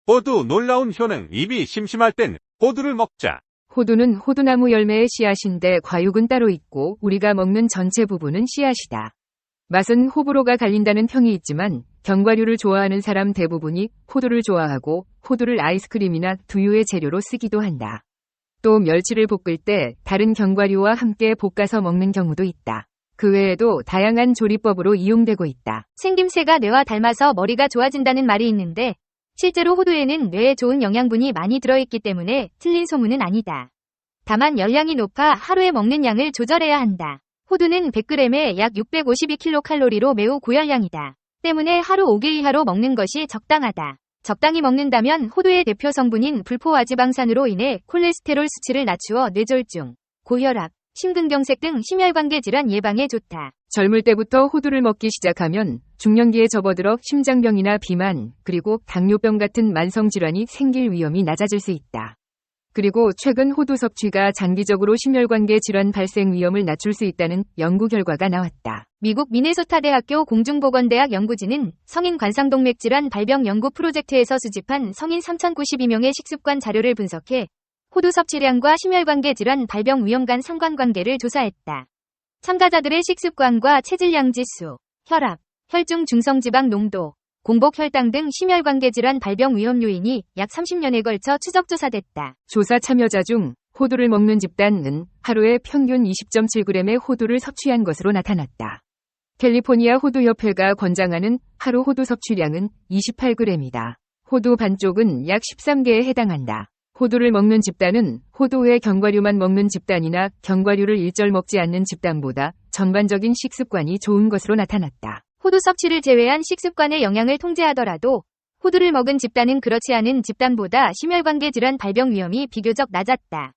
호두 놀라운 효능. 입이 심심할 땐 호두를 먹자. 호두는 호두나무 열매의 씨앗인데 과육은 따로 있고 우리가 먹는 전체 부분은 씨앗이다. 맛은 호불호가 갈린다는 평이 있지만 견과류를 좋아하는 사람 대부분이 호두를 좋아하고 호두를 아이스크림이나 두유의 재료로 쓰기도 한다. 또 멸치를 볶을 때 다른 견과류와 함께 볶아서 먹는 경우도 있다. 그 외에도 다양한 조리법으로 이용되고 있다. 생김새가 뇌와 닮아서 머리가 좋아진다는 말이 있는데 실제로 호두에는 뇌에 좋은 영양분이 많이 들어있기 때문에 틀린 소문은 아니다. 다만 열량이 높아 하루에 먹는 양을 조절해야 한다. 호두는 100g에 약 652kcal로 매우 고열량이다. 때문에 하루 5개 이하로 먹는 것이 적당하다. 적당히 먹는다면 호두의 대표 성분인 불포화지방산으로 인해 콜레스테롤 수치를 낮추어 뇌졸중, 고혈압, 심근경색 등 심혈관계 질환 예방에 좋다. 젊을 때부터 호두를 먹기 시작하면 중년기에 접어들어 심장병이나 비만, 그리고 당뇨병 같은 만성질환이 생길 위험이 낮아질 수 있다. 그리고 최근 호두 섭취가 장기적으로 심혈관계 질환 발생 위험을 낮출 수 있다는 연구 결과가 나왔다. 미국 미네소타 대학교 공중보건대학 연구진은 성인 관상동맥 질환 발병 연구 프로젝트에서 수집한 성인 3,092명의 식습관 자료를 분석해 호두 섭취량과 심혈관계 질환 발병 위험 간 상관관계를 조사했다. 참가자들의 식습관과 체질량 지수, 혈압, 혈중 중성지방 농도, 공복 혈당 등 심혈관계 질환 발병 위험 요인이 약 30년에 걸쳐 추적 조사됐다. 조사 참여자 중 호두를 먹는 집단은 하루에 평균 20.7g의 호두를 섭취한 것으로 나타났다. 캘리포니아 호두협회가 권장하는 하루 호두 섭취량은 28g이다. 호두 반쪽은 약 13개에 해당한다. 호두를 먹는 집단은 호두 외 견과류만 먹는 집단이나 견과류를 일절 먹지 않는 집단보다 전반적인 식습관이 좋은 것으로 나타났다. 호두 섭취를 제외한 식습관의 영향을 통제하더라도 호두를 먹은 집단은 그렇지 않은 집단보다 심혈관계 질환 발병 위험이 비교적 낮았다.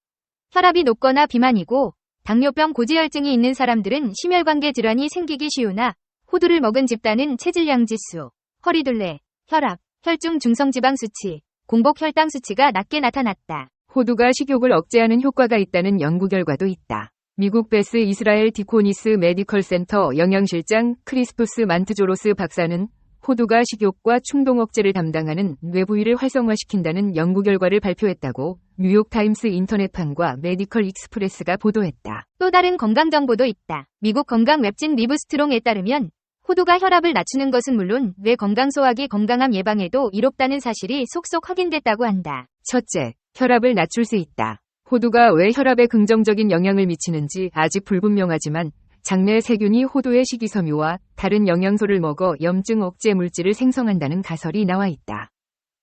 혈압이 높거나 비만이고 당뇨병 고지혈증이 있는 사람들은 심혈관계 질환이 생기기 쉬우나 호두를 먹은 집단은 체질량 지수, 허리둘레, 혈압, 혈중 중성지방 수치, 공복 혈당 수치가 낮게 나타났다. 호두가 식욕을 억제하는 효과가 있다는 연구 결과도 있다. 미국 베스 이스라엘 디코니스 메디컬 센터 영양실장 크리스토스 만트조로스 박사는 호두가 식욕과 충동 억제를 담당하는 뇌 부위를 활성화시킨다는 연구 결과를 발표했다고 뉴욕타임스 인터넷판과 메디컬 익스프레스가 보도했다. 또 다른 건강 정보도 있다. 미국 건강 웹진 리브스트롱에 따르면 호두가 혈압을 낮추는 것은 물론 뇌 건강 소화기 건강암 예방에도 이롭다는 사실이 속속 확인됐다고 한다. 첫째, 혈압을 낮출 수 있다. 호두가 왜 혈압에 긍정적인 영향을 미치는지 아직 불분명하지만 장내 세균이 호두의 식이섬유와 다른 영양소를 먹어 염증 억제 물질을 생성한다는 가설이 나와 있다.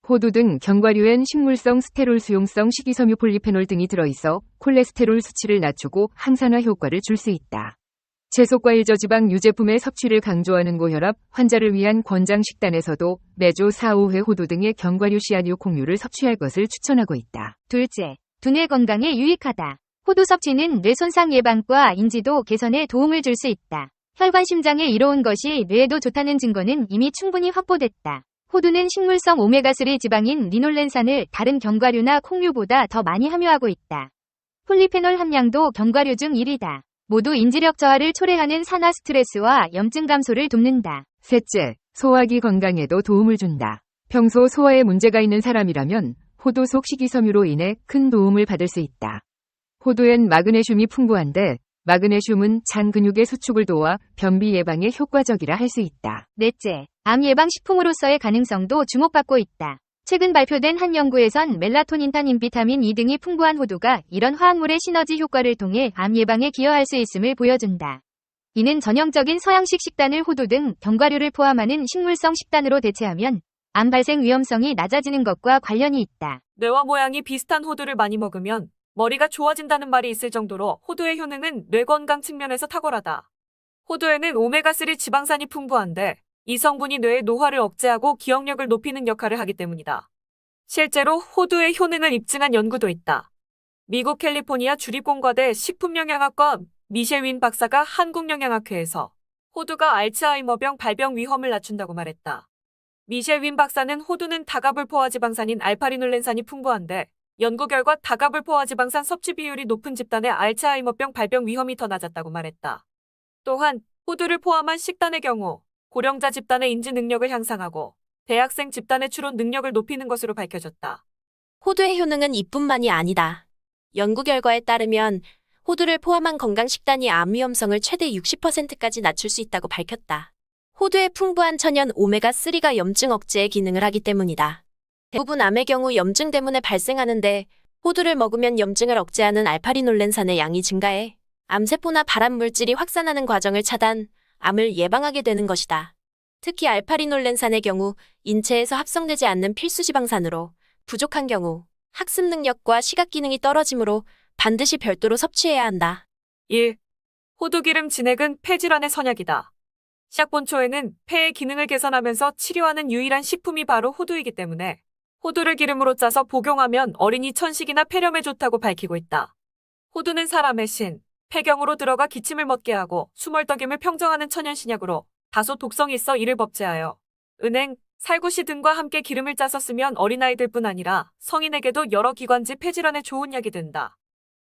호두 등 견과류엔 식물성 스테롤 수용성 식이섬유 폴리페놀 등이 들어있어 콜레스테롤 수치를 낮추고 항산화 효과를 줄 수 있다. 채소과일 저지방 유제품의 섭취를 강조하는 고혈압 환자를 위한 권장 식단에서도 매주 4-5회 호두 등의 견과류 씨앗류 콩류를 섭취할 것을 추천하고 있다. 둘째, 두뇌 건강에 유익하다. 호두 섭취는 뇌 손상 예방과 인지도 개선에 도움을 줄 수 있다. 혈관 심장에 이로운 것이 뇌에도 좋다는 증거는 이미 충분히 확보됐다. 호두는 식물성 오메가3 지방인 리놀렌산을 다른 견과류나 콩류보다 더 많이 함유하고 있다. 폴리페놀 함량도 견과류 중 1위다. 모두 인지력 저하를 초래하는 산화 스트레스와 염증 감소를 돕는다. 셋째, 소화기 건강에도 도움을 준다. 평소 소화에 문제가 있는 사람이라면 호두 속 식이섬유로 인해 큰 도움을 받을 수 있다. 호두엔 마그네슘이 풍부한데 마그네슘은 장 근육의 수축을 도와 변비 예방에 효과적이라 할 수 있다. 넷째, 암 예방 식품으로서의 가능성도 주목받고 있다. 최근 발표된 한 연구에선 멜라토닌, 탄닌, 비타민 E 등이 풍부한 호두가 이런 화학물의 시너지 효과를 통해 암 예방에 기여할 수 있음을 보여준다. 이는 전형적인 서양식 식단을 호두 등 견과류를 포함하는 식물성 식단으로 대체하면 암 발생 위험성이 낮아지는 것과 관련이 있다. 뇌와 모양이 비슷한 호두를 많이 먹으면 머리가 좋아진다는 말이 있을 정도로 호두의 효능은 뇌 건강 측면에서 탁월하다. 호두에는 오메가3 지방산이 풍부한데 이 성분이 뇌의 노화를 억제하고 기억력을 높이는 역할을 하기 때문이다. 실제로 호두의 효능을 입증한 연구도 있다. 미국 캘리포니아 주립공과대 식품영양학과 미셸 윈 박사가 한국영양학회에서 호두가 알츠하이머병 발병 위험을 낮춘다고 말했다. 미셸 윈 박사는 호두는 다가불포화지방산인 알파리놀렌산이 풍부한데 연구 결과 다가불포화지방산 섭취 비율이 높은 집단의 알츠하이머병 발병 위험이 더 낮았다고 말했다. 또한 호두를 포함한 식단의 경우 고령자 집단의 인지 능력을 향상하고 대학생 집단의 추론 능력을 높이는 것으로 밝혀졌다. 호두의 효능은 이뿐만이 아니다. 연구 결과에 따르면 호두를 포함한 건강 식단이 암 위험성을 최대 60%까지 낮출 수 있다고 밝혔다. 호두의 풍부한 천연 오메가3가 염증 억제에 기능을 하기 때문이다. 대부분 암의 경우 염증 때문에 발생하는데 호두를 먹으면 염증을 억제하는 알파리놀렌산의 양이 증가해 암세포나 발암 물질이 확산하는 과정을 차단, 암을 예방하게 되는 것이다. 특히 알파리놀렌산의 경우 인체에서 합성되지 않는 필수 지방산으로 부족한 경우 학습 능력과 시각 기능이 떨어지므로 반드시 별도로 섭취해야 한다. 1. 호두기름 진액은 폐질환의 선약이다. 시약본초에는 폐의 기능을 개선하면서 치료하는 유일한 식품이 바로 호두이기 때문에 호두를 기름으로 짜서 복용하면 어린이 천식이나 폐렴에 좋다고 밝히고 있다. 호두는 사람의 신, 폐경으로 들어가 기침을 멎게 하고 수멀떡임을 평정하는 천연신약으로 다소 독성이 있어 이를 법제하여 은행, 살구시 등과 함께 기름을 짜서 쓰면 어린아이들뿐 아니라 성인에게도 여러 기관지 폐질환에 좋은 약이 된다.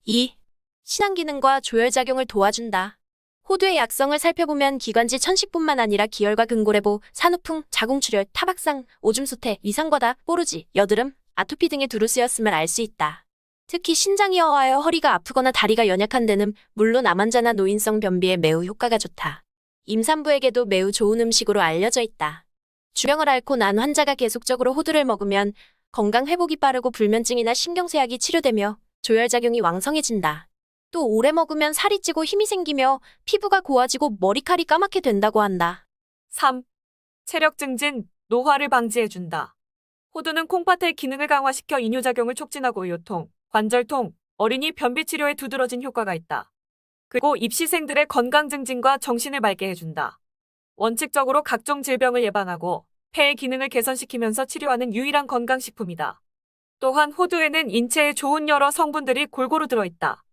2. 신장 기능과 조혈작용을 도와준다. 호두의 약성을 살펴보면 기관지 천식뿐만 아니라 기혈과 근골해보, 산후풍, 자궁출혈, 타박상, 오줌소태, 위상과다, 뽀르지, 여드름, 아토피 등의 두루 쓰였음을 알 수 있다. 특히 신장이 허하여 허리가 아프거나 다리가 연약한 데는 물론 암환자나 노인성 변비에 매우 효과가 좋다. 임산부에게도 매우 좋은 음식으로 알려져 있다. 주병을 앓고 난 환자가 계속적으로 호두를 먹으면 건강 회복이 빠르고 불면증이나 신경쇠약이 치료되며 조혈작용이 왕성해진다. 또 오래 먹으면 살이 찌고 힘이 생기며 피부가 고와지고 머리칼이 까맣게 된다고 한다. 3. 체력 증진, 노화를 방지해준다. 호두는 콩팥의 기능을 강화시켜 이뇨작용을 촉진하고 요통, 관절통, 어린이 변비 치료에 두드러진 효과가 있다. 그리고 입시생들의 건강 증진과 정신을 맑게 해준다. 원칙적으로 각종 질병을 예방하고 폐의 기능을 개선시키면서 치료하는 유일한 건강식품이다. 또한 호두에는 인체에 좋은 여러 성분들이 골고루 들어있다.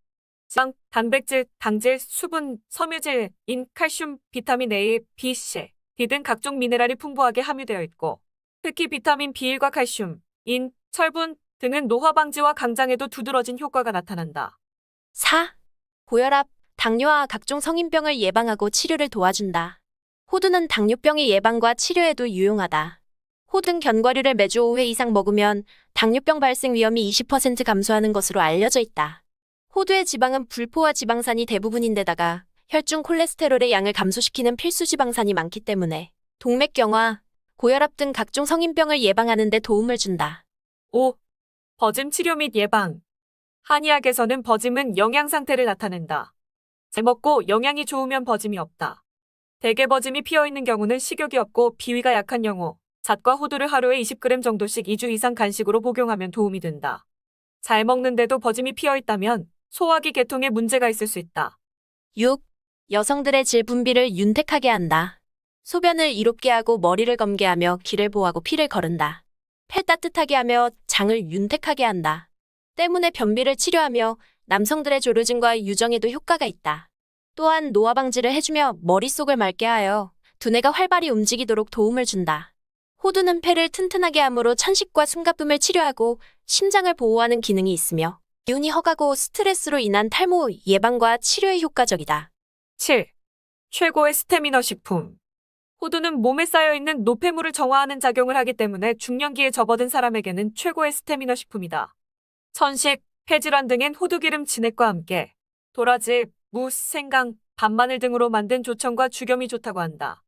장, 단백질, 당질, 수분, 섬유질, 인, 칼슘, 비타민 A, B, C, D 등 각종 미네랄이 풍부하게 함유되어 있고 특히 비타민 B1과 칼슘, 인, 철분 등은 노화 방지와 강장에도 두드러진 효과가 나타난다. 4. 고혈압, 당뇨와 각종 성인병을 예방하고 치료를 도와준다. 호두는 당뇨병의 예방과 치료에도 유용하다. 호두는 견과류를 매주 5회 이상 먹으면 당뇨병 발생 위험이 20% 감소하는 것으로 알려져 있다. 호두의 지방은 불포화 지방산이 대부분인데다가 혈중 콜레스테롤의 양을 감소시키는 필수 지방산이 많기 때문에 동맥경화, 고혈압 등 각종 성인병을 예방하는 데 도움을 준다. 5. 버짐 치료 및 예방. 한의학에서는 버짐은 영양 상태를 나타낸다. 잘 먹고 영양이 좋으면 버짐이 없다. 대개 버짐이 피어있는 경우는 식욕이 없고 비위가 약한 경우 잣과 호두를 하루에 20g 정도씩 2주 이상 간식으로 복용하면 도움이 된다. 잘 먹는데도 버짐이 피어있다면 소화기 계통에 문제가 있을 수 있다. 6. 여성들의 질 분비를 윤택하게 한다. 소변을 이롭게 하고 머리를 검게 하며 기를 보호하고 피를 거른다. 폐 따뜻하게 하며 장을 윤택하게 한다. 때문에 변비를 치료하며 남성들의 조류증과 유정에도 효과가 있다. 또한 노화 방지를 해주며 머릿속을 맑게 하여 두뇌가 활발히 움직이도록 도움을 준다. 호두는 폐를 튼튼하게 함으로 천식과 숨가쁨을 치료하고 심장을 보호하는 기능이 있으며 기운이 허가고 스트레스로 인한 탈모 예방과 치료에 효과적이다. 7. 최고의 스태미너 식품. 호두는 몸에 쌓여있는 노폐물을 정화하는 작용을 하기 때문에 중년기에 접어든 사람에게는 최고의 스태미너 식품이다. 천식, 폐질환 등엔 호두기름 진액과 함께 도라지, 무, 생강, 밤마늘 등으로 만든 조청과 죽염이 좋다고 한다.